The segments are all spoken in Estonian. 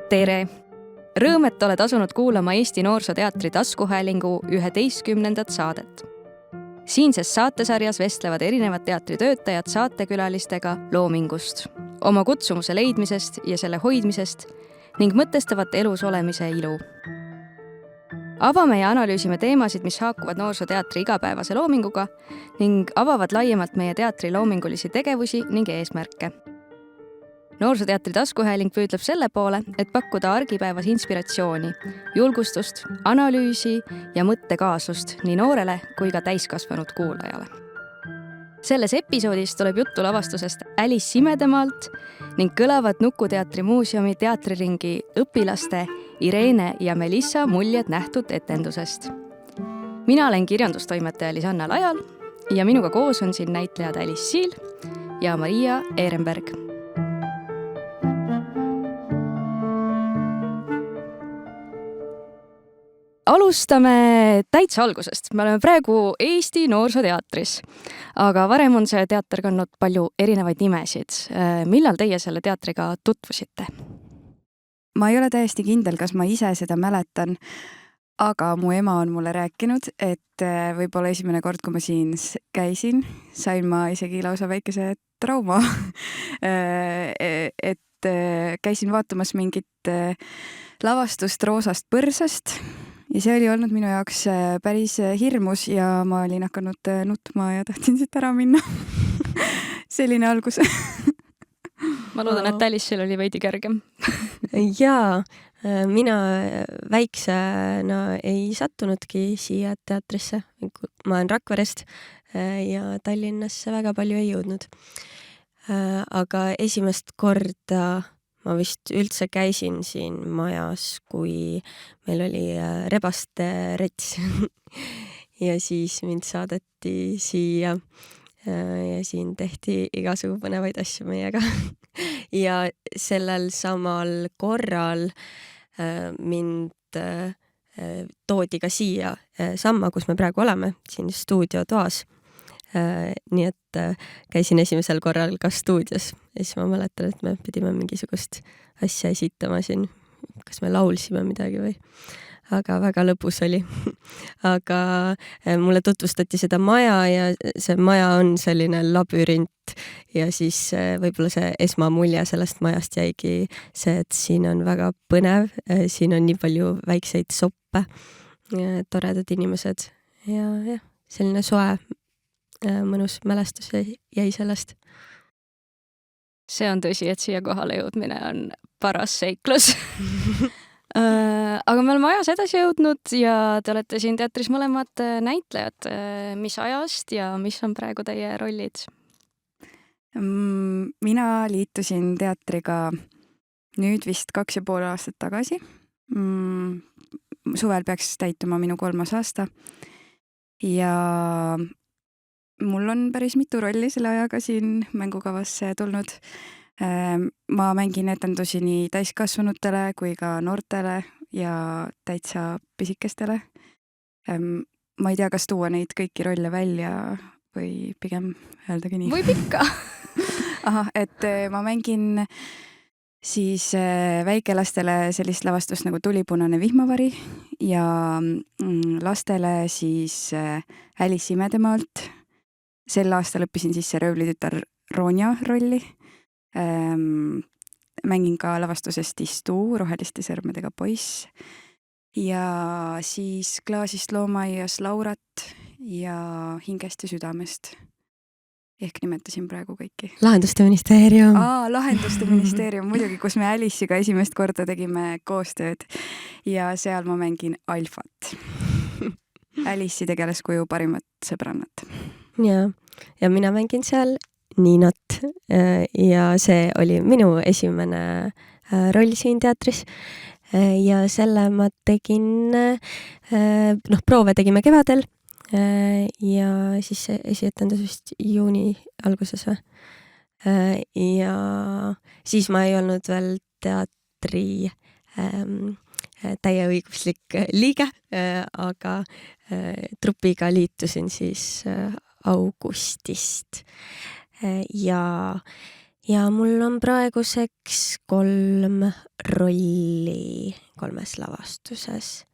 Tere! Rõõm, et oled asunud kuulama Eesti Noorsooteatri taskuhäälingu 11. saadet. Siinses saatesarjas vestlevad erinevad teatritöötajad saatekülalistega loomingust, oma kutsumuse leidmisest ja selle hoidmisest ning mõtestavat elus olemise ilu. Avame ja analüüsime teemasid, mis haakuvad noorsooteatri igapäevase loominguga ning avavad laiemalt meie teatri loomingulisi tegevusi ning eesmärke. Noorsooteatri taskuhääling püüdleb selle poole, et pakkuda argipäevas inspiratsiooni, julgustust, analüüsi ja mõttekaaslust nii noorele kui ka täiskasvanud kuulajale. Selles episoodis tuleb juttu lavastusest Alice Imedemaalt ning kõlavad Nukuteatri muuseumi teatriringi õpilaste Irene ja Melissa muljed nähtud etendusest. Mina olen kirjandustoimetaja Lisanna Lajal ja minuga koos on siin näitlejad Alice Siil ja Maria Ehrenberg. Alustame täitsa algusest. Me oleme praegu Eesti Noorsooteatris, aga varem on see teater kandnud palju erinevaid nimesid. Millal teie selle teatriga tutvusite? Ma ei ole täiesti kindel, kas ma ise seda mäletan, aga mu ema on mulle rääkinud, et võib-olla esimene kord, kui ma siin käisin, sain ma isegi lausa väikese trauma. Et käisin vaatamas mingit lavastust Roosast põrsast. Ja see oli olnud minu jaoks päris hirmus ja ma olin hakanud nutma ja tahtsin siit ära minna. Selline algus. Ma loodan, et Alice'il oli veidi kergem. Jaa, mina väiksena ei sattunudki siia teatrisse. Ma olen Rakverest ja Tallinnasse väga palju ei jõudnud. Aga esimest korda ma vist üldse käisin siin majas, kui meil oli rebaste rets ja siis mind saadeti siia ja siin tehti igasugu põnevaid asju meiega. Ja sellel samal korral mind toodi ka siia samma, kus me praegu oleme, siin stuudiotoas. Nii et käisin esimesel korral ka stuudios ja siis ma mäletan, et me pidime mingisugust asja esitama siin, kas me laulsime midagi või, aga väga lõbus oli. Aga mulle tutvustati seda maja ja see maja on selline labürint ja siis võib-olla see esmamulje sellest majast jäigi see, et siin on väga põnev, siin on nii palju väikseid soppe, toredad inimesed ja selline soe mõnus mälestus jäi sellest. See on tõsi, et siia kohale jõudmine on paras seiklus. Aga me oleme ajas edasi jõudnud ja te olete siin teatris mõlemad näitlejad. Mis ajast ja mis on praegu teie rollid? Mina liitusin teatriga nüüd vist 2,5 aastat tagasi. Suvel peaks täituma minu 3. aasta ja mul on päris mitu rolli selle ajaga siin mängukavasse tulnud. Ma mängin etendusi nii täiskasvanutele kui ka noortele ja täitsa pisikestele. Ma ei tea, kas tuua neid kõiki rolle välja või pigem öeldagi nii. Võib ikka. Aha, et ma mängin siis väikelastele sellist lavastust nagu Tulipunane vihmavari ja lastele siis Alice Imedemaalt. Sel aastal õppisin sisse röövlitütar Ronja rolli. Mängin ka lavastusest Istu, roheliste sõrmedega poiss. Ja siis Klaasist loomaaias Laurat ja Hingest ja südamest. Ehk nimetasin praegu kõiki. Lahenduste ministeerium. Lahenduste ministeerium, muidugi, kus me Alice'iga esimest korda tegime koostööd. Ja seal ma mängin Alfat. Alice'i tegelaskuju parimat sõbrannat. Ja mina mängin seal Niinat ja see oli minu esimene roll siin teatris ja selle ma tegin, proove tegime kevadel ja siis esietendus vist juuni alguses või. Ja siis ma ei olnud veel teatri täieõiguslik liige, aga trupiga liitusin siis augustist. Ja ja mul on praeguseks 3 rolli 3 lavastuses.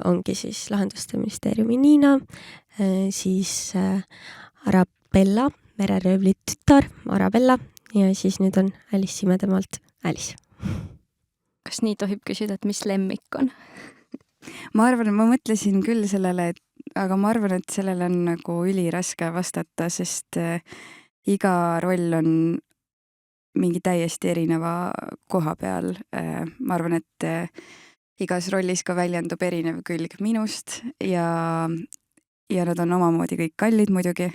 Ongi siis Lahenduste ministeeriumi Niina, siis Arabella, mereröövli tütar Arabella ja siis nüüd on Alice Imedemaalt Alice. Kas nii tohib küsida, et mis lemmik on? ma mõtlesin küll sellele, aga ma arvan, et sellele on nagu üliraske vastata, sest iga roll on mingi täiesti erineva koha peal. Ma arvan, et igas rollis ka väljendub erinev külg minust ja nad on omamoodi kõik kallid muidugi.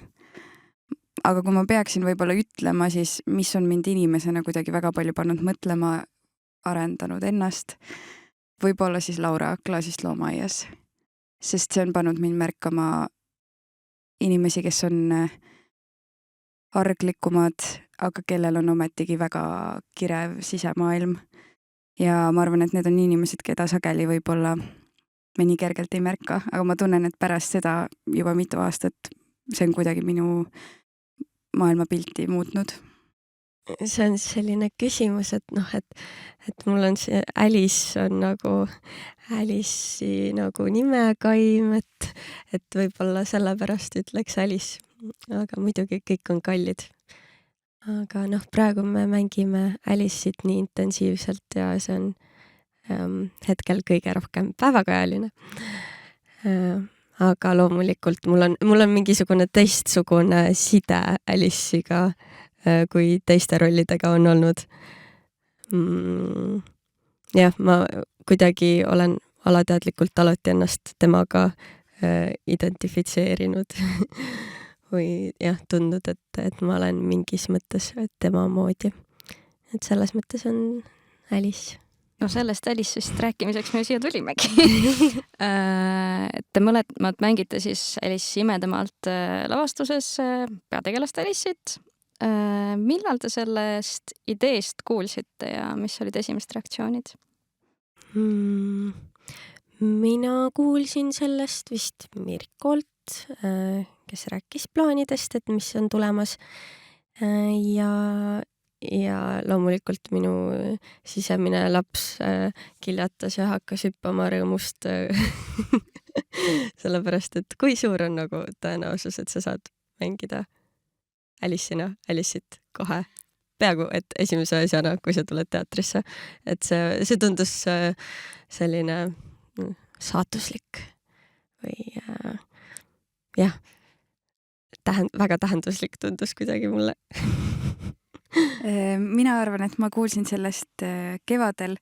Aga kui ma peaksin võib-olla ütlema, siis mis on mind inimesena kuidagi väga palju pannud mõtlema, arendanud ennast, võib-olla siis Laura Klaasist loomaaias. Sest see on pannud mind märkama inimesi, kes on arglikumad, aga kellel on ometigi väga kirev sisemaailm. Ja ma arvan, et need on inimesed, keda sageli võib-olla me nii kergelt ei märka, aga ma tunnen, et pärast seda juba mitu aastat see on kuidagi minu maailmapilti muutnud. See on selline küsimus, et mul on see Alice on nagu Alice'i nagu nimekaim, et võib-olla sellepärast ütleks Alice, aga muidugi kõik on kallid. Aga praegu me mängime Alice'it nii intensiivselt ja see on hetkel kõige rohkem päevakajaline. Aga loomulikult mul on mingisugune teistsugune side Alice'iga, kui teiste rollidega on olnud. Jah, ma kuidagi olen alateadlikult alati ennast temaga identifitseerinud või jah, tundnud, et ma olen mingis mõttes tema moodi. Et selles mõttes on Alice. No sellest Alice'ist rääkimiseks me siia tulimegi. Te mõlemad mängite siis Alice Imedemaalt lavastuses peategelast Alice'it. Millal te sellest ideest kuulsite ja mis olid esimesed reaktsioonid? Mina kuulsin sellest vist Mirkolt, kes rääkis plaanidest, et mis on tulemas. Ja loomulikult minu sisemine laps kiljatas ja hakkas hüppama rõõmust. Sellepärast, et kui suur on nagu tõenäosus, et sa saad mängida Alice'it kohe peaaegu, et esimese asjana, kui sa tuled teatrisse. Et see tundus selline saatuslik või jah, väga tähenduslik tundus kuidagi mulle. Mina arvan, et ma kuulsin sellest kevadel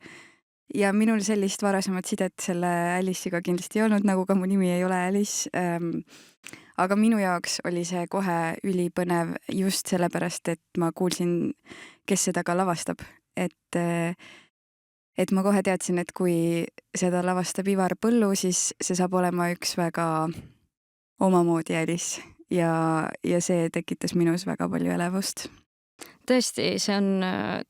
ja minul sellist varasemat sidet selle Alice'iga kindlasti ei olnud, nagu ka mu nimi ei ole Alice. Aga minu jaoks oli see kohe ülipõnev just sellepärast, et ma kuulsin, kes seda ka lavastab. Et ma kohe teadsin, et kui seda lavastab Ivar Põllu, siis see saab olema üks väga omamoodi Alice ja see tekitas minus väga palju elevust. Tõesti, see on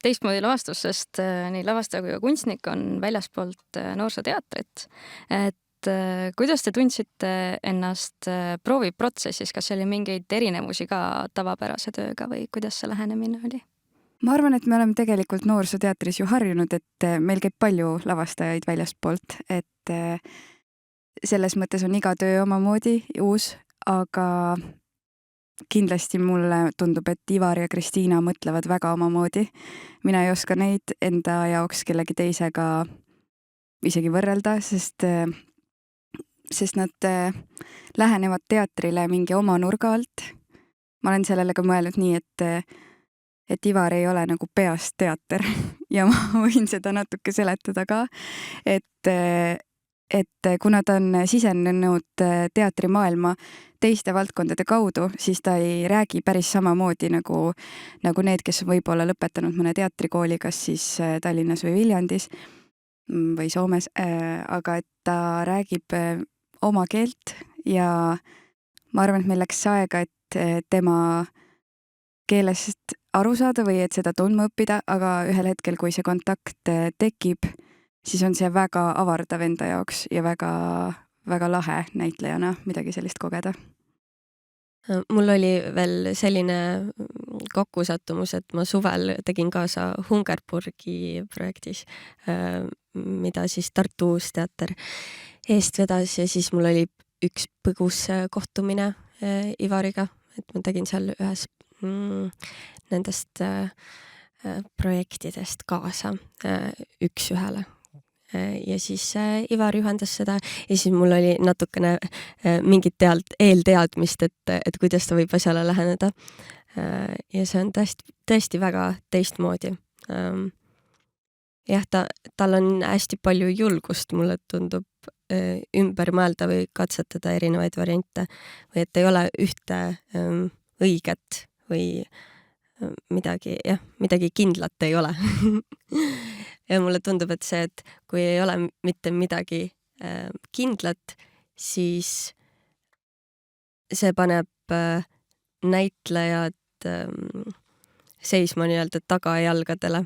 teistmoodi lavastus, sest nii lavastaja kui ka kunstnik on väljaspoolt noorsooteatrit. Et kuidas te tundsite ennast prooviprotsessis, kas oli mingeid erinevusi ka tavapärase tööga või kuidas see lähenemine oli? Ma arvan, et me oleme tegelikult noorsooteatris ju harjunud, et meil käib palju lavastajaid väljastpoolt, et selles mõttes on iga töö omamoodi uus, aga kindlasti mulle tundub, et Ivar ja Kristiina mõtlevad väga omamoodi. Mina ei oska neid enda jaoks kellegi teisega isegi võrrelda, sest nad lähenevad teatrile mingi oma nurga alt. Ma olen sellele ka mõelnud nii, et Ivar ei ole nagu peast teater ja ma võin seda natuke seletada ka, et kuna ta on sisenenud teatrimaailma teiste valdkondade kaudu, siis ta ei räägi päris samamoodi nagu need, kes on võib-olla lõpetanud mõne teatrikooli, kas siis Tallinnas või Viljandis või Soomes, aga et ta räägib oma keelt ja ma arvan, et meil läks aega, et tema keelest aru saada või et seda tundma õppida, aga ühel hetkel, kui see kontakt tekib, siis on see väga avardav enda jaoks ja väga, väga lahe näitlejana midagi sellist kogeda. Mul oli veel selline kokkusattumus, et ma suvel tegin kaasa Hungerburgi projektis, mida siis Tartu Uus Teater eest vedas ja siis mul oli üks põgus kohtumine Ivariga, et ma tegin seal ühes nendest projektidest kaasa üks-ühele. Ja siis Ivar juhendas seda ja siis mul oli natukene mingit eelteadmist, et kuidas ta võib asjale läheneda. Ja see on tõesti väga teistmoodi. Jah, tal on hästi palju julgust, mulle tundub, ümber mõelda või katsetada erinevaid variante või et ei ole ühte õiget või midagi kindlat ei ole. Ja mulle tundub, et see, et kui ei ole mitte midagi kindlat, siis see paneb näitlejad seisma nii-öelda tagajalgadele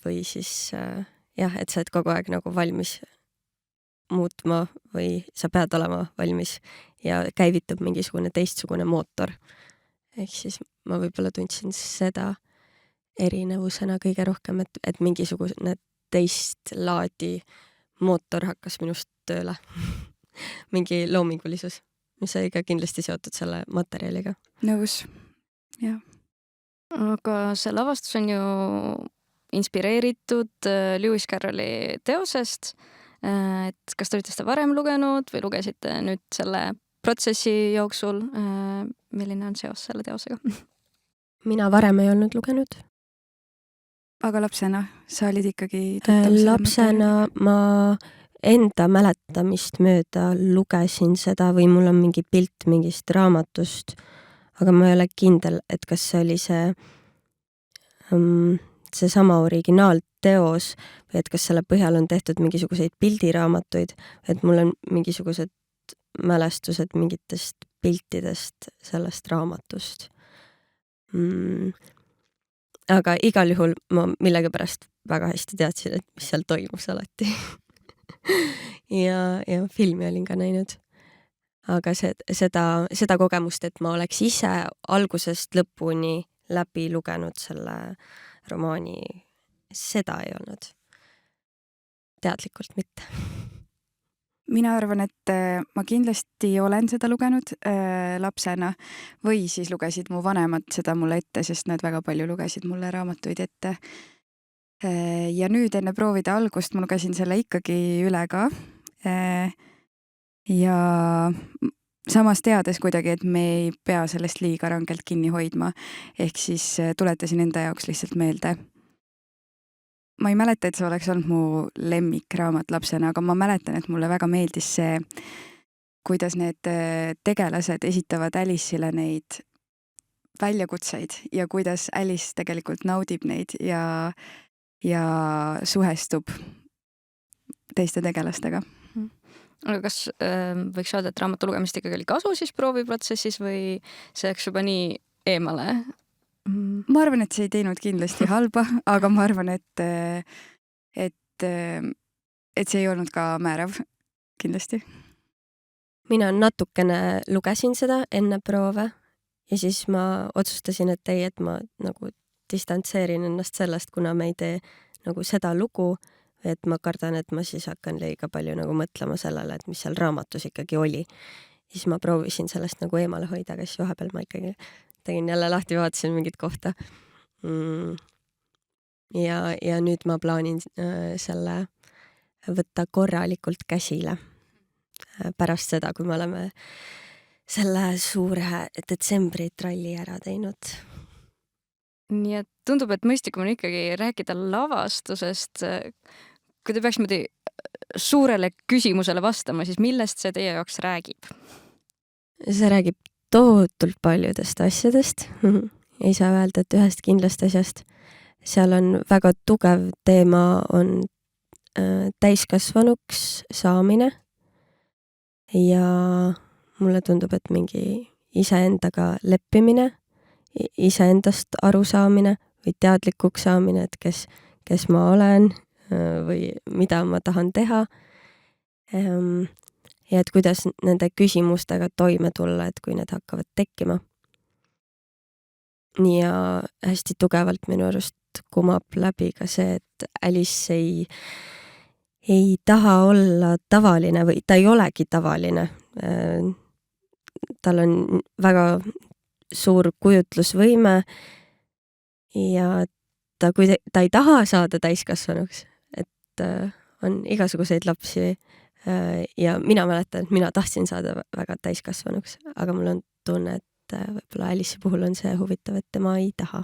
või siis et sa oled kogu aeg nagu valmis muutma või sa pead olema valmis ja käivitub mingisugune teistsugune mootor. Ehk siis ma võib-olla tundsin seda erinevusena kõige rohkem, et mingisugune teist laadi mootor hakkas minust tööle. Mingi loomingulisus, mis oli ka kindlasti seotud selle materjaliga. Nõus, jah. Aga see lavastus on ju inspireeritud Lewis Carrolli teosest. Et kas te olite seda varem lugenud või lugesite nüüd selle protsessi jooksul? Milline on seos selle teosega? Mina varem ei olnud lugenud. Aga lapsena sa olid ikkagi lapsena ma enda mäletamist mööda lugesin seda või mul on mingi pilt mingist raamatust, aga ma ei ole kindel, et kas see oli seesama originaalteos või et kas selle põhjal on tehtud mingisuguseid pildiraamatuid, et mul on mingisugused mälestused mingitest piltidest sellest raamatust. Aga igal juhul ma millegipärast väga hästi teadsin, et mis seal toimus alati. ja filmi olin ka näinud. Aga seda kogemust, et ma oleks ise algusest lõpuni läbi lugenud selle romaani, seda ei olnud. Teadlikult mitte. Mina arvan, et ma kindlasti olen seda lugenud lapsena või siis lugesid mu vanemad seda mulle ette, sest nad väga palju lugesid mulle raamatuid ette. Ja nüüd enne proovide algust ma lugesin selle ikkagi üle ka. Ja samas teades kuidagi, et me ei pea sellest liiga rangelt kinni hoidma, ehk siis tuletasin enda jaoks lihtsalt meelde. Ma ei mäleta, et see oleks olnud mu lemmikraamat lapsena, aga ma mäletan, et mulle väga meeldis see, kuidas need tegelased esitavad Alice'ile neid väljakutseid ja kuidas Alice tegelikult naudib neid ja suhestub teiste tegelastega. Aga kas võiks öelda, et raamatu lugemist ikkagi oli kasu siis prooviprotsessis või see oleks juba nii eemale? Ma arvan, et see ei teinud kindlasti halba, aga ma arvan, et see ei olnud ka määrav kindlasti. Mina natukene lugesin seda enne proove ja siis ma otsustasin, et ma nagu distantseerin ennast sellest, kuna me ei tee nagu seda lugu, et ma kardan, et ma siis hakkan liiga palju nagu mõtlema sellele, et mis seal raamatus ikkagi oli. Ja siis ma proovisin sellest nagu eemale hoida, aga siis vahepeal ma ikkagi tegin jälle lahti, vaatasin mingit kohta. Ja nüüd ma plaanin selle võtta korralikult käsile pärast seda, kui me oleme selle suure detsembri tralli ära teinud. Nii et tundub, et mõistlikum on ikkagi rääkida lavastusest. Kui te peaks suurele küsimusele vastama, siis millest see teie jaoks räägib? See räägib tohutult paljudest asjadest. Ei saa öelda, et ühest kindlast asjast. Seal on väga tugev teema, on täiskasvanuks saamine ja mulle tundub, et mingi iseendaga leppimine, iseendast arusaamine või teadlikuks saamine, et kes ma olen või mida ma tahan teha. Ja et kuidas nende küsimustega toime tulla, et kui need hakkavad tekkima. ja hästi tugevalt minu arust kumab läbi ka see, et Alice ei taha olla tavaline või ta ei olegi tavaline. Tal on väga suur kujutlusvõime ja kui ta ei taha saada täiskasvanuks, et on igasuguseid lapsi ja mina mäletan, et mina tahtsin saada väga täiskasvanuks, aga mul on tunne, et võib-olla Alice'i puhul on see huvitav, et tema ei taha.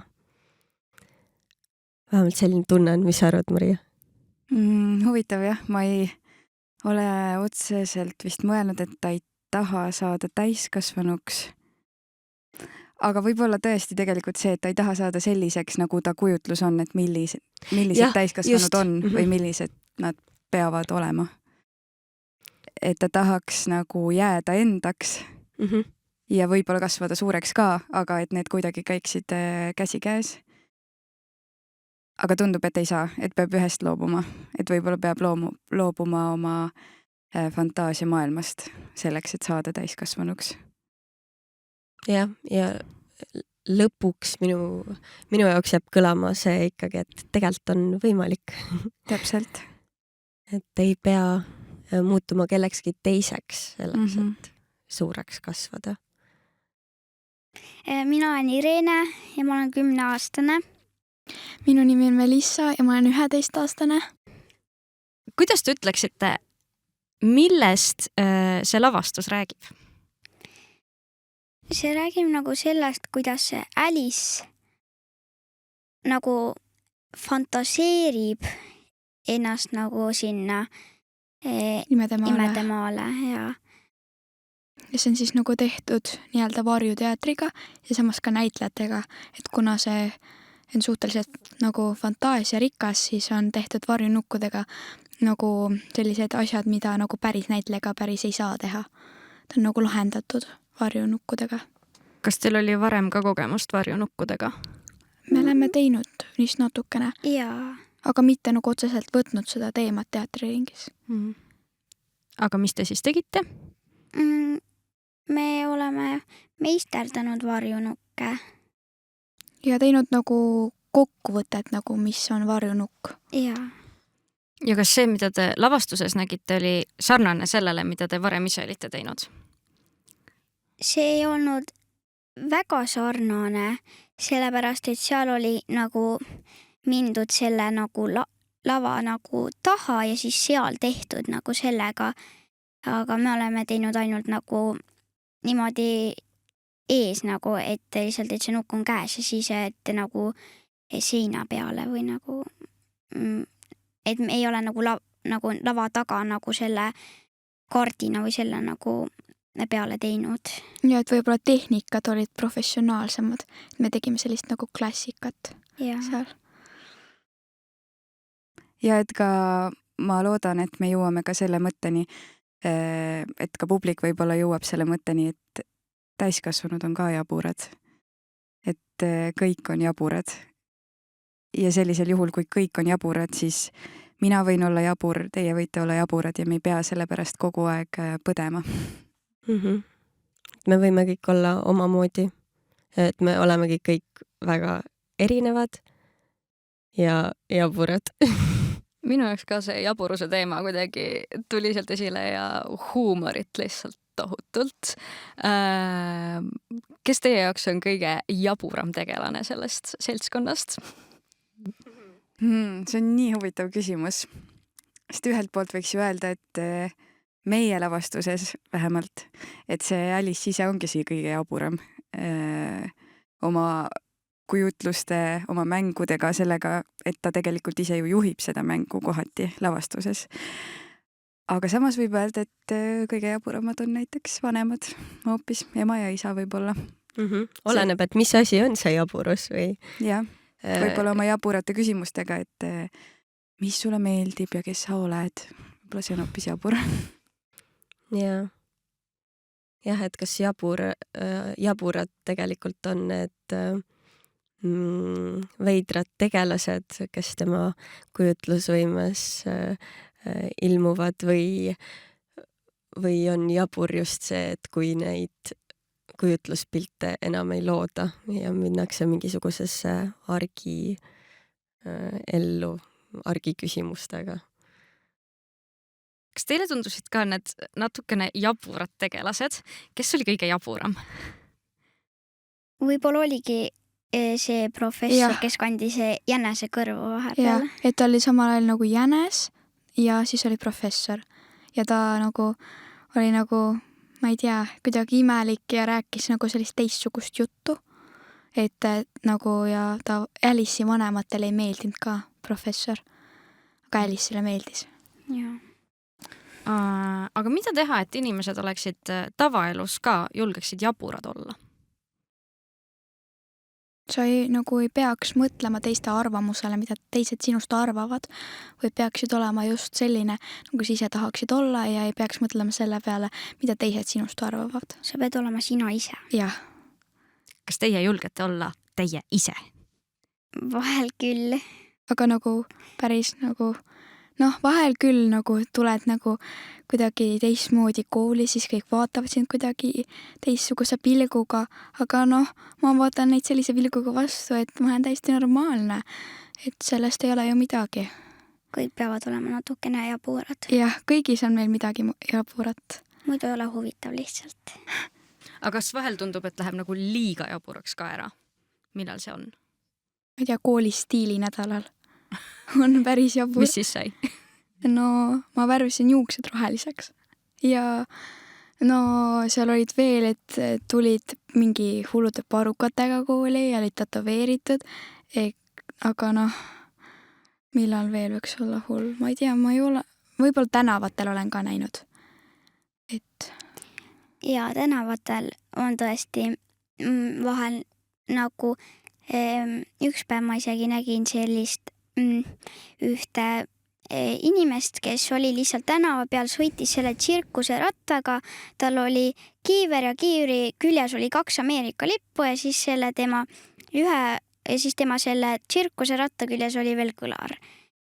Vähemalt selline tunne on, mis sa arvad, Maria? Huvitav jah, ma ei ole otseselt vist mõelnud, et ta ei taha saada täiskasvanuks. Aga võib-olla tõesti tegelikult see, et ta ei taha saada selliseks, nagu ta kujutlus on, et millised täiskasvanud on või millised nad peavad olema. Et ta tahaks nagu jääda endaks ja võib-olla kasvada suureks ka, aga et need kuidagi käiksid käsikäes. Aga tundub, et ei saa, et peab ühest loobuma. Et võib-olla peab loobuma oma fantaasia maailmast selleks, et saada täiskasvanuks. Jah, ja lõpuks minu jaoks jääb kõlama see ikkagi, et tegelikult on võimalik. Täpselt. Et ei pea muutuma kellekski teiseks selleks, et suureks kasvada. Mina olen Irene ja ma olen 10-aastane. Minu nimi on Melissa ja ma olen 11-aastane. Kuidas te ütleksite, millest see lavastus räägib? See räägib nagu sellest, kuidas see Alice nagu fantaseerib ennast nagu sinna imedemaale. Ja see on siis nagu tehtud nii-öelda varjuteatriga ja samas ka näitlejatega, et kuna see on suhteliselt nagu fantaasiarikas, siis on tehtud varjunukkudega nagu sellised asjad, mida nagu päris näitlejaga päris ei saa teha. Ta on nagu lahendatud varjunukkudega. Kas teil oli varem ka kogemust varjunukkudega? Me oleme teinud niist natukene, jaa. aga mitte nagu otseselt võtnud seda teemat teatriringis. Aga mis te siis tegite? Me oleme meisterdanud varjunukke. Ja teinud nagu kokkuvõtet, nagu mis on varjunukk. Jaa. Ja kas see, mida te lavastuses nägite, oli sarnane sellele, mida te varem ise olite teinud? See ei olnud väga sarnane, sellepärast, et seal oli nagu mindud selle nagu lava nagu taha ja siis seal tehtud nagu sellega. Aga me oleme teinud ainult nagu niimoodi ees nagu, et lihtsalt, et see nukk on käes ja siis et nagu seina peale või nagu, et me ei ole nagu lava taga nagu selle kaardina või selle nagu peale teinud. Ja et võib-olla tehnikad olid professionaalsemad. Me tegime sellist nagu klassikat seal. Ja et ka ma loodan, et me jõuame ka selle mõtteni, et ka publik võib-olla jõuab selle mõtteni, et täiskasvanud on ka jaburad. Et kõik on jaburad. Ja sellisel juhul, kui kõik on jaburad, siis mina võin olla jabur, teie võite olla jaburad ja me ei pea selle pärast kogu aeg põdema. Me võime kõik olla omamoodi, et me olemegi kõik väga erinevad ja jaburad. Minu jaoks ka see jaburuse teema kuidagi tuli sealt esile ja huumorit lihtsalt tohutult. Kes teie jaoks on kõige jaburam tegelane sellest seltskonnast? See on nii huvitav küsimus. Sest ühelt poolt võiks ju öelda, et meie lavastuses vähemalt, et see Alice ise ongi siia kõige jaburam oma kujutluste, oma mängudega, sellega, et ta tegelikult ise ju juhib seda mängu kohati lavastuses. Aga samas võib öelda, et kõige jaburamad on näiteks vanemad, hoopis ema ja isa võib-olla. Oleneb, et mis asi on see jaburus või? Jah, võib-olla oma jaburate küsimustega, et mis sulle meeldib ja kes sa oled. Võib-olla see on hoopis jabur. Jah, et kas jaburad tegelikult on need veidrad tegelased, kes tema kujutlusvõimes ilmuvad või on jabur just see, et kui kujutluspilte enam ei looda ja minnakse mingisugusesse ellu argiküsimustega. Kas teile tundusid ka need natukene jaburad tegelased? Kes oli kõige jaburam? võib-olla oligi see professor, Jah. kes kandis jänese kõrvu ja vahepeal. et ta oli samal ajal nagu jänes ja siis oli professor ja ta nagu oli nagu, ma ei tea, kuidagi imelik ja rääkis nagu sellist teistsugust juttu, et nagu ja ta Alice'i vanematele ei meeldinud ka professor, aga Alice'ile meeldis. Jaa. Aga mida teha, et inimesed oleksid tavaelus ka julgeksid jaburad olla? Sa nagu ei peaks mõtlema teiste arvamusele, mida teised sinust arvavad, või peaksid olema just selline, nagu sa ise tahaksid olla ja ei peaks mõtlema selle peale, mida teised sinust arvavad. Sa pead olema sina ise. Jah, Kas teie julgete olla teie ise? Vahel küll. aga nagu päris nagu vahel küll nagu tuled nagu kuidagi teistmoodi kooli, siis kõik vaatavad sind kuidagi teistsuguse pilguga, aga ma vaatan neid sellise pilguga vastu, et ma olen täiesti normaalne, et sellest ei ole ju midagi. Kõik peavad olema natukene jaburad. Jah, kõigis on meil midagi jaburat. Muidu ei ole huvitav lihtsalt. Aga kas vahel tundub, et läheb nagu liiga jaburaks ka ära? Millal see on? Ma ei tea, koolis stiilinädalal on päris jabur. Mis siis sai? No ma värvisin juuksed roheliseks ja seal olid veel, et tulid mingi hullude parukatega kooli ja olid tätoveeritud, aga millal veel võiks olla hull? Ma ei tea, ma ei ole, võib-olla tänavatel olen ka näinud. Ja tänavatel on tõesti vahel nagu üks päev ma isegi nägin sellist ühte inimest, kes oli lihtsalt tänava peal, sõitis selle tsirkuse rattaga, tal oli kiiver ja kiivri küljes oli 2 Ameerika lippu ja siis tema selle tsirkuse ratta küljes oli veel kõlar.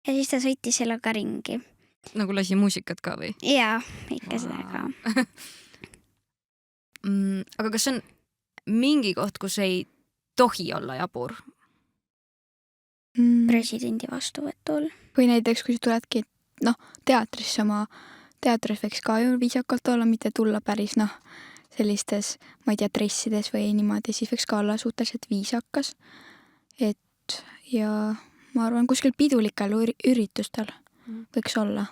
Ja siis ta sõitis sellega ringi. Nagu lasi muusikat ka või? Jaa, ikka seda ka. Aga kas on mingi koht, kus ei tohi olla jabur? Presidendi vastuvõtul. Või näiteks, kui sa tuledki teatrisse teatris võiks ka ju viisakalt olla, mitte tulla päris sellistes, ma ei tea, dressides või niimoodi, siis võiks ka olla suhteliselt viisakas. Ja ma arvan, kuskil pidulikel üritustel võiks olla,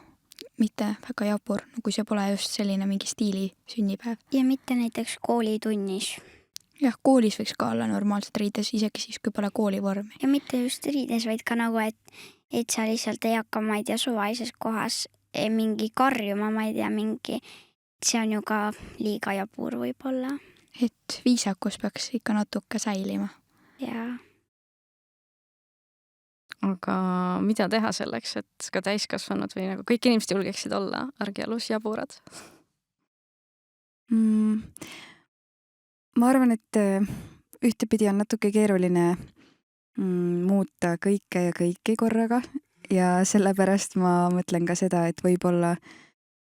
mitte väga jabur, kui see pole just selline mingi stiili sünnipäev. Ja mitte näiteks koolitunnis. Jah, koolis võiks ka olla normaalselt riides, isegi siis, kui pole koolivormi. Ja mitte just riides, vaid ka nagu, et sa lihtsalt ei hakka, ma ei tea, suvalises kohas mingi karjuma, ma ei tea, see on ju ka liiga jabur võib-olla. Et viisakus peaks ikka natuke säilima. Jaa. Aga mida teha selleks, et ka täiskasvanud või nagu kõik inimesed julgeksid olla argielus jaburad? Ma arvan, et ühtepidi on natuke keeruline muuta kõike ja kõiki korraga ja sellepärast ma mõtlen ka seda, et võib-olla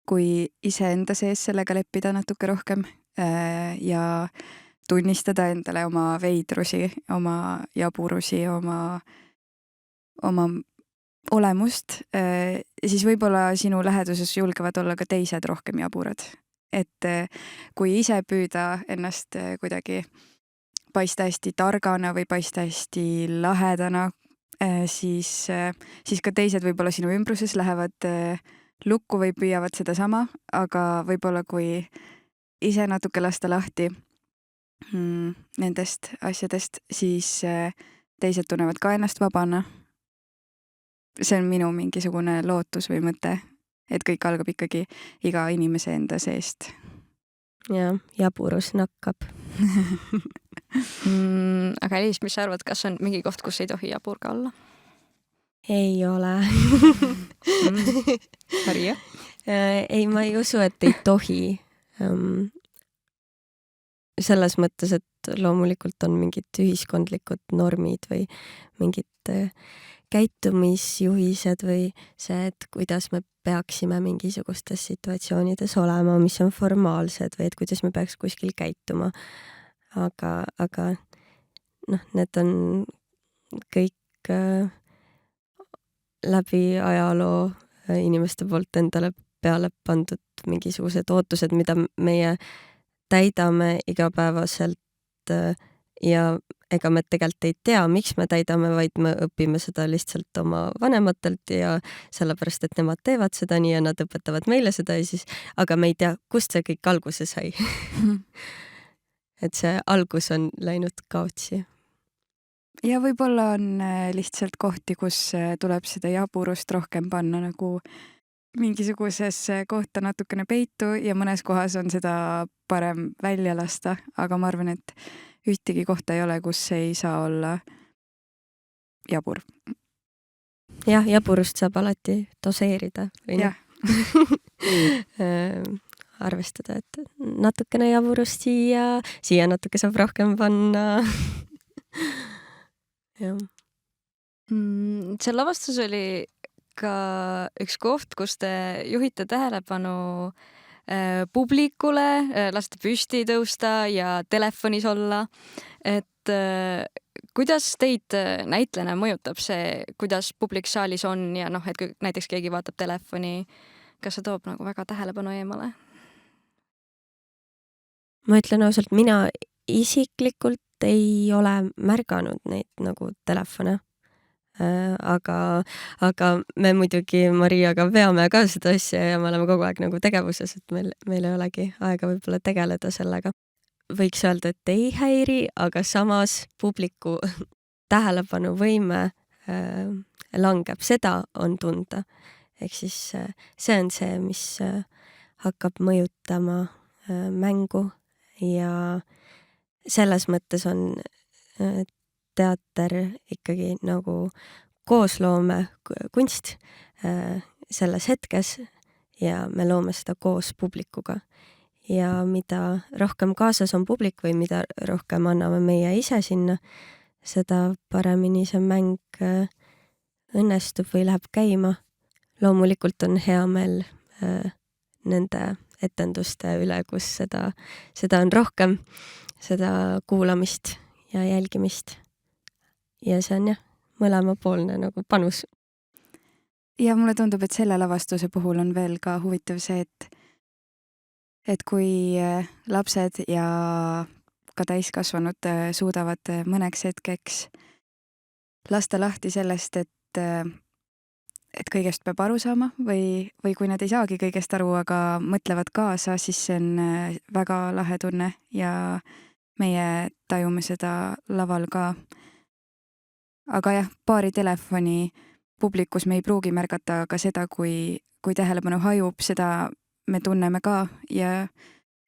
kui iseenda sees sellega leppida natuke rohkem ja tunnistada endale oma veidrusi, oma jaburusi, oma olemust, siis võib-olla sinu läheduses julgevad olla ka teised rohkem jaburad. Et kui ise püüda ennast kuidagi paista hästi targana või paista hästi lahedana, siis ka teised võib-olla sinu ümbruses lähevad lukku või püüavad seda sama, aga võib-olla kui ise natuke lasta lahti nendest asjadest, siis teised tunnevad ka ennast vabana. See on minu mingisugune lootus või mõte, et kõik algab ikkagi iga inimese enda seest. Ja jaburus nakkab. Aga Elis, mis sa arvad, kas on mingi koht, kus ei tohi jabur ka olla? Ei ole. Maria? Ei, ma ei usu, et ei tohi. Selles mõttes, et loomulikult on mingid ühiskondlikud normid või mingid käitumisjuhised või see, et kuidas me peaksime mingisugustes situatsioonides olema, mis on formaalsed või et kuidas me peaks kuskil käituma. aga noh, need on kõik läbi ajaloo inimeste poolt endale peale pandud mingisugused ootused, mida meie täidame igapäevaselt ja ega me tegelikult ei tea, miks me täidame, vaid me õpime seda lihtsalt oma vanematelt ja sellepärast, et nemad teevad seda nii ja nad õpetavad meile seda ja siis, aga me ei tea, kust see kõik alguse sai. Et see algus on läinud kaotsi. ja võib-olla on lihtsalt kohti, kus tuleb seda jaburust rohkem panna nagu mingisugusesse kohta natukene peitu ja mõnes kohas on seda parem välja lasta, aga ma arvan, et ühtegi kohta ei ole, kus ei saa olla jabur. Jah, jaburust saab alati doseerida. Jah. Arvestada, et natukene jaburust siia natuke saab rohkem panna. Jah. See lavastus oli ka üks koht, kus te juhite tähelepanu publikule, lasta püsti tõusta ja telefonis olla. Et kuidas teid näitlejana mõjutab see, kuidas publik saalis on ja noh, et kui näiteks keegi vaatab telefoni, kas see toob nagu väga tähelepanu eemale? Ma ütlen ausalt, mina isiklikult ei ole märganud neid nagu telefone. Aga me muidugi Mariaga veame ka seda asja ja me oleme kogu aeg nagu tegevuses, et meil ei olegi aega võib-olla tegeleda sellega. Võiks öelda, et ei häiri, aga samas publiku tähelepanuvõime langeb, seda on tunda. Ehk siis see on see, mis hakkab mõjutama mängu ja selles mõttes on teater ikkagi nagu koosloome kunst selles hetkes ja me loome seda koos publikuga. Ja mida rohkem kaasas on publik või mida rohkem anname meie ise sinna, seda paremini see mäng õnnestub või läheb käima. Loomulikult on hea meel nende etenduste üle, kus seda on rohkem, seda kuulamist ja jälgimist. Ja see on jah, mõlemapoolne nagu panus. Ja mulle tundub, et selle lavastuse puhul on veel ka huvitav see, et kui lapsed ja ka täiskasvanud suudavad mõneks hetkeks lasta lahti sellest, et kõigest peab aru saama või kui nad ei saagi kõigest aru, aga mõtlevad kaasa, siis see on väga lahe tunne ja meie tajume seda laval ka. Aga jah, paari telefoni publikus me ei pruugi märgata ka seda, kui tähelepanu hajub, seda me tunneme ka ja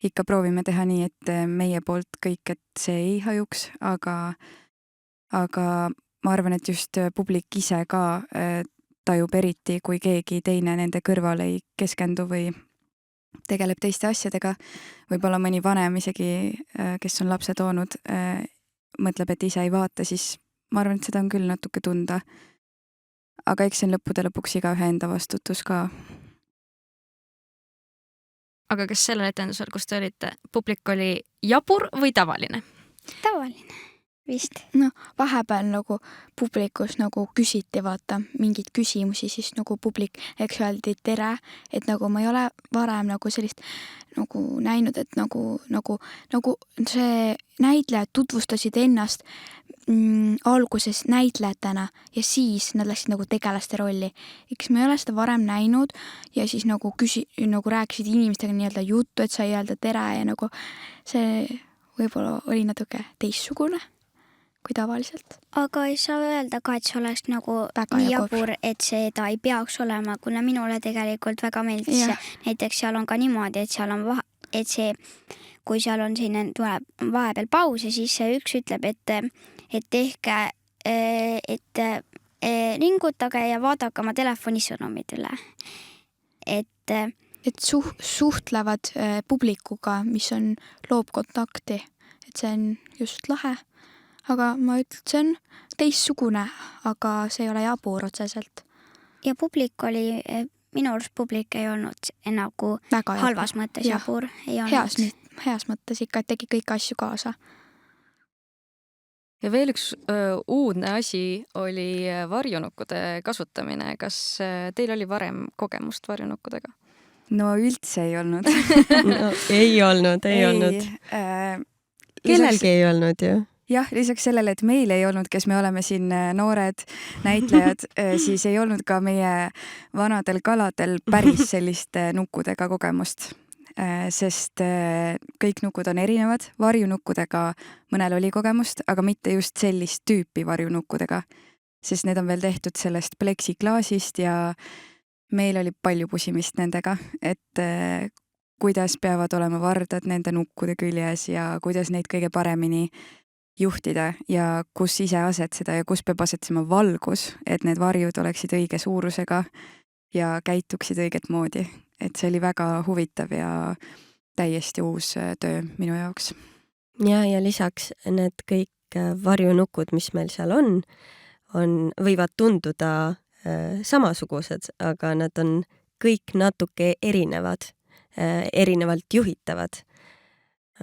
ikka proovime teha nii, et meie poolt kõik, et see ei hajuks, aga ma arvan, et just publik ise ka tajub eriti, kui keegi teine nende kõrval ei keskendu või tegeleb teiste asjadega. Võib-olla mõni vanem isegi, kes on lapse toonud, mõtleb, et ise ei vaata, siis ma arvan, et seda on küll natuke tunda. Aga eks see on lõppude lõpuks igaühe enda vastutus ka. Aga kas sellel etendusel, kus te olite, publik oli jabur või tavaline? Tavaline vist. No vahepeal nagu publikus nagu küsiti vaata mingid küsimusi, siis nagu publik, eks öeldi tere, et nagu ma ei ole varem nagu sellist nagu näinud, et nagu see näitlejad tutvustasid ennast alguses näitlejatena ja siis nad läksid nagu tegelaste rolli. Eks ma ei ole seda varem näinud ja siis nagu rääkisid inimestega nii-öelda juttu, et sai öelda tere ja nagu see võib-olla oli natuke teistsugune kui tavaliselt. Aga ei saa öelda ka, et see oleks nagu väga nii jabur, et seda ei peaks olema, kuna minule tegelikult väga meeldis see. Näiteks seal on ka niimoodi, et seal on et see, kui seal on selline tuleb vahepeal paus ja siis see üks ütleb, et tehke, et ringutage ja vaadake oma telefonisõnumid üle. Et suhtlevad publikuga, mis on loob kontakti, et see on just lahe. Aga ma ütlen, see on teistsugune, aga see ei ole jabur otseselt. Ja publik oli, minu arust publik ei olnud nagu väga halvas mõttes jabur. Ei heas mõttes ikka, et tegi kõik asju kaasa. ja veel üks uudne asi oli varjunukkude kasutamine. Kas teil oli varem kogemust varjunukkudega? No üldse ei olnud. No, ei olnud. Kellelgi ei olnud ju. Jah, lisaks sellele, et meil ei olnud, kes me oleme siin noored näitlejad, siis ei olnud ka meie vanadel kaladel päris sellist nukkudega kogemust. Sest kõik nukud on erinevad. Varjunukkudega mõnel oli kogemust, aga mitte just sellist tüüpi varjunukkudega, sest need on veel tehtud sellest pleksiklaasist ja meil oli palju pusimist nendega, et kuidas peavad olema vardad nende nukkude küljes ja kuidas neid kõige paremini juhtida ja kus ise asetseda ja kus peab asetsema valgus, et need varjud oleksid õige suurusega ja käituksid õiget moodi. Et see oli väga huvitav ja täiesti uus töö minu jaoks. Ja lisaks need kõik varjunukud, mis meil seal on, võivad tunduda samasugused, aga nad on kõik natuke erinevad, erinevalt juhitavad.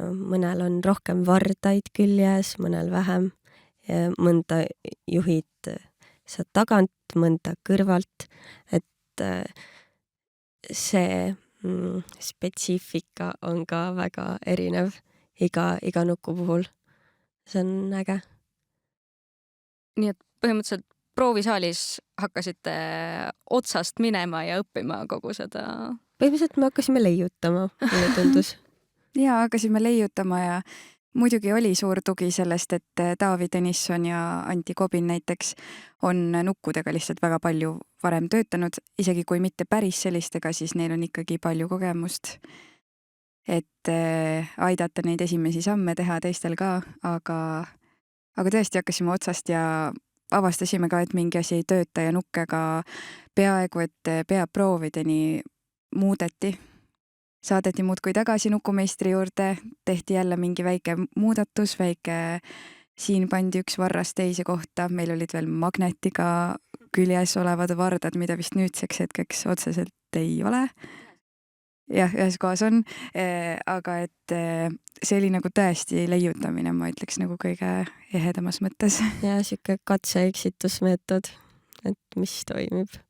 Mõnel on rohkem vardaid küljes, mõnel vähem. Mõnda juhid sa tagant, mõnda kõrvalt, et see spetsiifika on ka väga erinev iga nuku puhul. See on äge. Nii et põhimõtteliselt proovisaalis hakkasite otsast minema ja õppima kogu seda? Põhimõtteliselt me hakkasime leiutama, mulle tundus. Ja hakkasime leiutama ja muidugi oli suur tugi sellest, et Taavi Tõnisson ja Antti Kobin näiteks on nukkudega lihtsalt väga palju varem töötanud, isegi kui mitte päris sellistega, siis neil on ikkagi palju kogemust, et aidata neid esimesi samme teha teistel ka, aga tõesti hakkasime otsast ja avastasime ka, et mingi asi ei tööta ja nukkega peaaegu, et peaproovideni muudeti. Saadeti muudkui tagasi nukumeistri juurde, tehti jälle mingi väike muudatus, siin pandi üks varras teise kohta, meil olid veel magnetiga küljes olevad vardad, mida vist nüüdseks hetkeks otseselt ei ole. Jah, ühes kohas on, aga et see oli nagu tõesti leiutamine, ma ütleks nagu kõige ehedamas mõttes. Ja siuke katse-eksitusmeetod, et mis toimib.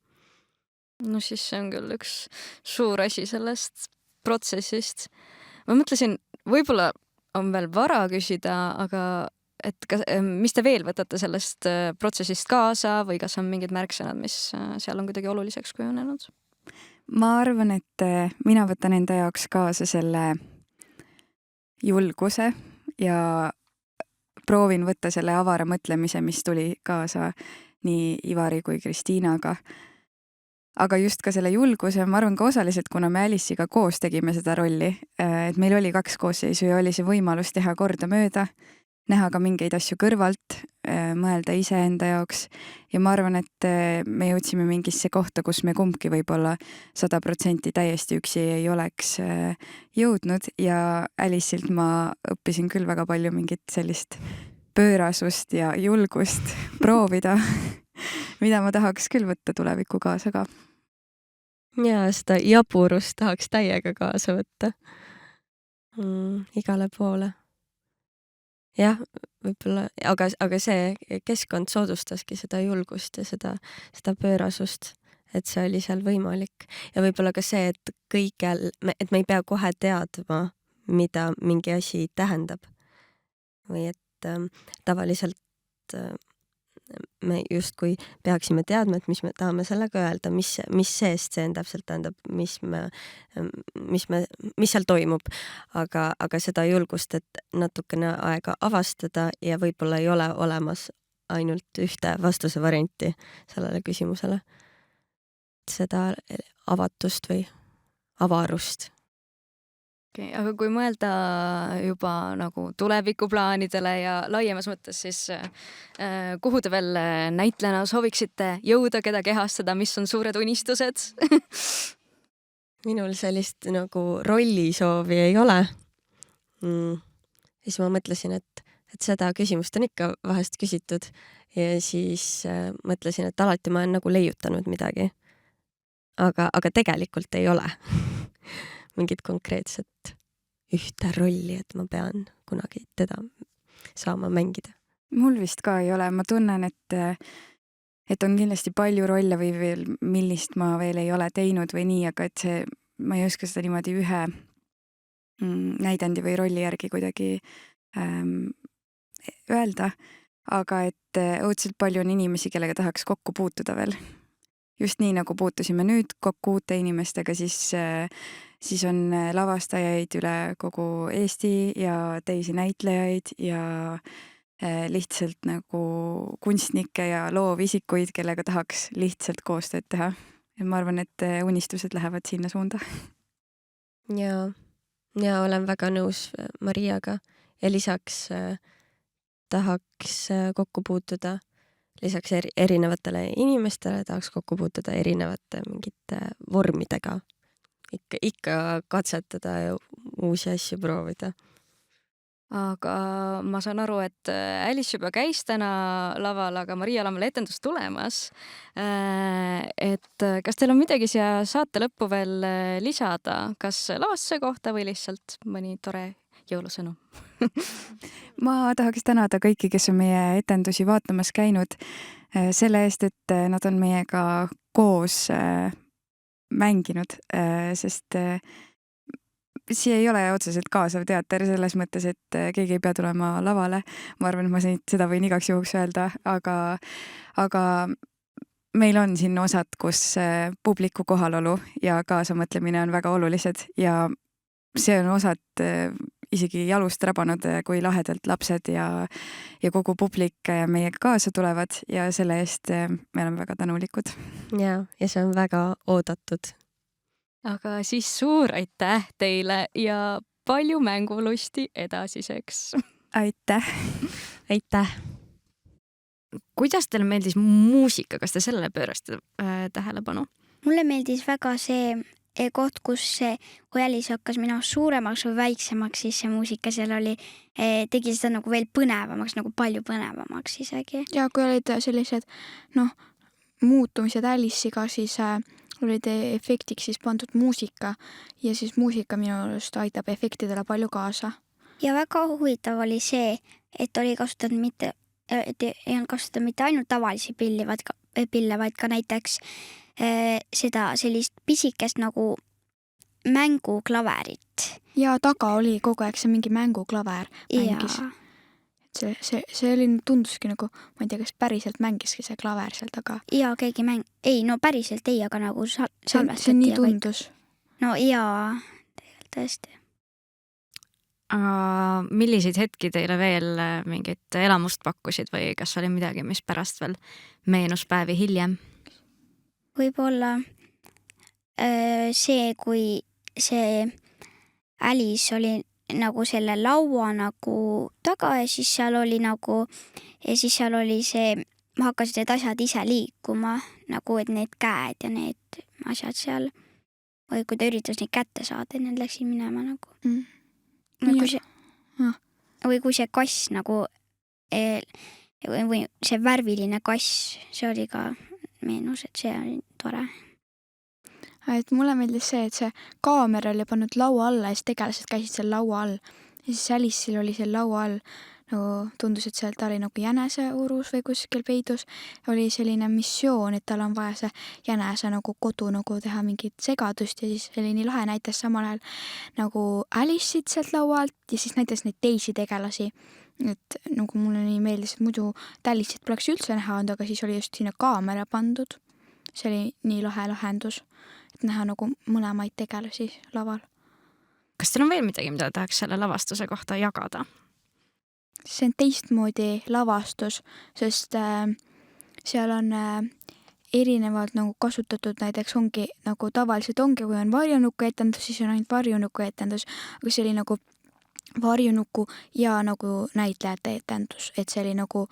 No siis see on küll üks suur asi sellest protsessist. Ma mõtlesin, võib-olla on veel vara küsida, aga et mis te veel võtate sellest protsessist kaasa või kas on mingid märksõnad, mis seal on kuidagi oluliseks kujunenud? Ma arvan, et mina võtan enda jaoks kaasa selle julguse ja proovin võtta selle avara mõtlemise, mis tuli kaasa nii Ivari kui Kristiinaga. Aga just ka selle julguse, ma arvan ka osaliselt, kuna me Alice'iga koos tegime seda rolli, et meil oli 2 koosseisu ja oli see võimalus teha kordamööda, näha ka mingeid asju kõrvalt, mõelda ise enda jaoks. Ja ma arvan, et me jõudsime mingisse kohta, kus me kumbki võib-olla 100% täiesti üksi ei oleks jõudnud ja Alice'ilt ma õppisin küll väga palju mingit sellist pöörasust ja julgust proovida, mida ma tahaks küll võtta tulevikku kaasa ka. Ja seda jaburust tahaks täiega kaasa võtta. Igale poole. Jah, võib-olla, aga see keskkond soodustaski seda julgust ja seda pöörasust, et see oli seal võimalik. Ja võib-olla ka see, et et me ei pea kohe teadma, mida mingi asi tähendab. Või et tavaliselt me justkui peaksime teadma, et mis me tahame sellega öelda, mis see stseen täpselt tähendab, mis seal toimub. Aga seda julgust, et natukene aega avastada ja võib-olla ei ole olemas ainult ühte vastuse varianti sellele küsimusele. Seda avatust või avarust. Okay, aga kui mõelda juba nagu tulevikuplaanidele ja laiemas mõttes, siis kuhu te veel näitlejana sooviksite jõuda, keda kehastada, mis on suured unistused? Minul sellist nagu rollisoovi ei ole. Siis ma mõtlesin, et seda küsimust on ikka vahest küsitud ja siis mõtlesin, et alati ma olen nagu leiutanud midagi. Aga tegelikult ei ole mingit konkreetset ühte rolli, et ma pean kunagi teda saama mängida. mul vist ka ei ole, ma tunnen, et on kindlasti palju rolle või veel, millist ma veel ei ole teinud või nii, aga et see, ma ei oska seda niimoodi ühe näidendi või rolli järgi kuidagi öelda, aga et õudselt palju on inimesi, kellega tahaks kokku puutuda veel. Just nii, nagu puutusime nüüd kokku uute inimestega, siis on lavastajaid üle kogu Eesti ja teisi näitlejaid ja lihtsalt nagu kunstnikke ja loovisikuid, kellega tahaks lihtsalt koostööd teha. Ja ma arvan, et unistused lähevad sinna suunda. Ja olen väga nõus Mariaga ja lisaks tahaks kokku puutuda, lisaks erinevatele inimestele tahaks kokku puutuda erinevate mingite vormidega. Ikka katsetada ja uusi asju proovida. Aga ma saan aru, et Alice juba käis täna laval, aga Marial on veel etendus tulemas. Et kas teil on midagi siia saate lõppu veel lisada, kas lavastuse kohta või lihtsalt mõni tore jõulusõnum? Ma tahaks tänada kõiki, kes on meie etendusi vaatamas käinud selle eest, et nad on meiega koos mänginud, sest siia ei ole otseselt kaasav teater selles mõttes, et keegi ei pea tulema lavale. Ma arvan, et ma seda võin igaks juhuks öelda, aga meil on siin osad, kus publiku kohalolu ja kaasamõtlemine on väga olulised ja see on osad isegi jalust rabanud, kui lahedalt lapsed ja kogu publik meiega kaasa tulevad ja selle eest me oleme väga tänulikud. Ja see on väga oodatud. Aga siis suur aitäh teile ja palju mängulusti edasiseks. Aitäh! Aitäh! Kuidas teile meeldis muusika, kas te sellele pöörasite tähelepanu? Mulle meeldis väga see koht, kus kui Alice hakkas minust suuremaks või väiksemaks, siis see muusika seal oli, tegi seda nagu veel põnevamaks, nagu palju põnevamaks isegi. Ja kui olid sellised muutumised Alice'iga, siis olid efektiks siis pandud muusika ja siis muusika minu arust aitab efektidele palju kaasa. Ja väga huvitav oli see, et ei olnud kasutatud mitte ainult tavalisi pille, vaid ka näiteks seda sellist pisikest nagu mänguklaverit. Ja taga oli kogu aeg see mingi mänguklaver mängis. See oli, tunduski nagu, ma ei tea, kas päriselt mängiski see klaver seal taga. Ja keegi päriselt ei, aga nagu salvestati. See nii tundus. No jaa, tõesti. Aga milliseid hetki teile veel mingit elamust pakkusid või kas oli midagi, mis pärast veel meenus päevi hiljem? Võib-olla see, kui see Alice oli nagu selle laua nagu taga ja siis seal oli see, hakkasid need asjad ise liikuma, nagu et need käed ja need asjad seal, või kui ta üritas neid kätte saada, need läksid minema nagu. Või kui see kass nagu, või see värviline kass, see oli ka meenus, et see oli tore. Et mulle meeldis see, et see kaamera oli pannud laua alla ja siis tegelased käisid seal laua all. Ja siis Alice'il oli seal laua all, nagu tundus, et seal ta oli nagu jänese urus või kuskil peidus. Oli selline missioon, et tal on vaja see jänese nagu kodu nagu teha mingit segadust ja siis oli nii lahe, näitas samal ajal nagu Alice'it sealt laua alt ja siis näitas neid teisi tegelasi. Et nagu mulle nii meeldis, et muidu Alice'it poleks üldse näha olnud, aga siis oli just sinna kaamera pandud. See oli nii lahe lahendus, et näha nagu mõlemaid tegelasi laval. Kas teil on veel midagi, mida tahaks selle lavastuse kohta jagada? See on teistmoodi lavastus, sest seal on erinevalt nagu kasutatud, näiteks ongi nagu tavaliselt ongi, kui on varjunuku etendus, siis on ainult varjunuku etendus, aga see oli nagu varjunuku ja nagu näitlejate etendus, et see oli nagu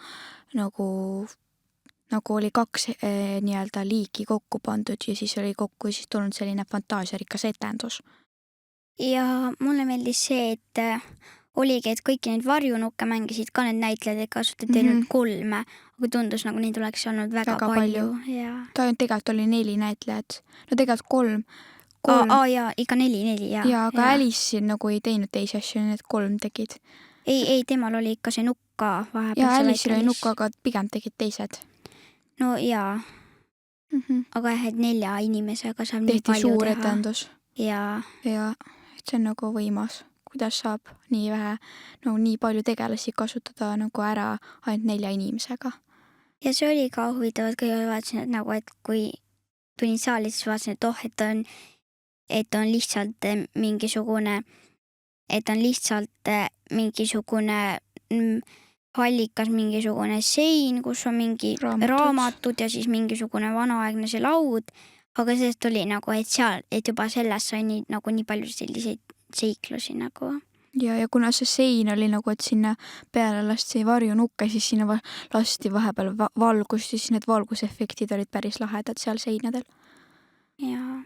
oli kaks nii-öelda liiki kokku pandud ja siis oli kokku siis tulnud selline fantaasiarikas etendus. Ja mulle meeldis see, et oligi, et kõiki neid varjunukke mängisid ka need näitlejad, et kasutati ainult 3, aga tundus nagu neid oleks olnud väga palju. Ja. Ta tegelikult oli 4 näitlejat. No tegelikult 3. Ja ikka 4. Ja aga Alice nagu ei teinud teisi asju, need 3 tegid. ei, temal oli ikka see nukk ka vahepeal. ja Alice'il oli nukk, aga pigem tegid teised. No jaa, aga jah, et 4 inimesega saab nii Tehti palju suur teha. etendus Ja ja see on nagu võimas, kuidas saab nii vähe, no nii palju tegelasi kasutada nagu ära ainult 4 inimesega. ja see oli ka huvitav, et kõigepealt vaatasin, et nagu, et kui tulin saali, siis vaatasin, et on lihtsalt mingisugune hallikas, mingisugune sein, kus on mingi raamatud ja siis mingisugune vanaaegne see laud, aga sellest oli nagu, et juba sellest sai nii palju selliseid seiklusi nagu. Ja kuna see sein oli nagu, et sinna peale lasti varjunukke, siis sinna lasti vahepeal valgust ja siis need valgusefektid olid päris lahedad seal seinadel. Jaa.